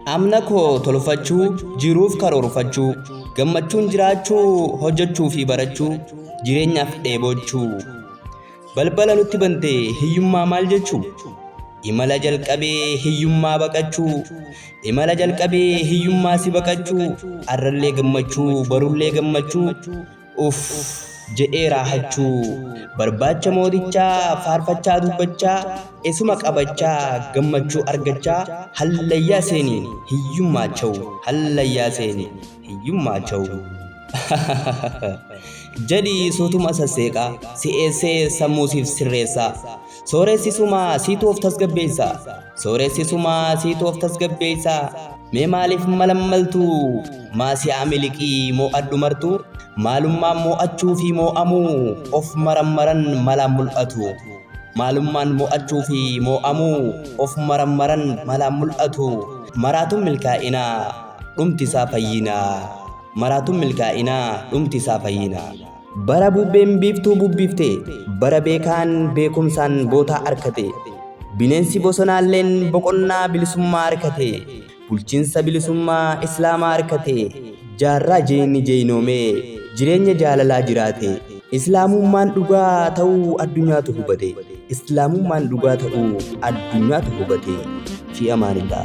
Amna koo tolfachuu jiruuf karoorfachuu gammachuun jiraachuu hojjechuu fi barachuu jireenyaaf dheebochuu balbala nutti bante hiyyummaa maal jechuu imala jalqabee hiyyummaa baqachuu imala jalqabee hiyyummaa si baqachuu arrallee gammachuu barullee gammachuu uff jedhee raahachuu barbaacha mootichaa faarfachaa dubbachaa esuma qabachaa gammachuu argachaa hallayyaa seeniin hiyyummaa cha'u hallayyaa seeniin hiyyummaa cha'u jadi sootuma sasseeqaa si'eessee sammuusiif sirreessaa sooressisumaa siitoof tasgabbeessaa sooressisumaa siitoof tasgabbeessaa mee maaliif malammaltu maasiyaa miliqii moo addumartu maalummaan mo'achuu fi mo'amuu of marammaran malaan mul'atu maalummaan mo'achuu fi mo'amuu of marammaran malaan mul'atu maraatuun milkaa'inaa dhumtisaa fayyinaa maraatuun milkaa'inaa dhumtisaa fayyinaa bara bubbeen biiftuu bubbiifte bara beekaan beekumsaan bootaa arkate bineensi bosonaalleen boqonnaa bilisummaa arkate bulchiinsa bilisummaa islaamaa arkate jaarraa jireenyi jeeyinoomee jireenya jaalalaa jiraate islaamummaan dhugaa ta'uu addunyaatu hubate islaamummaan dhugaa ta'uu addunyaatu hubate fi amaanillah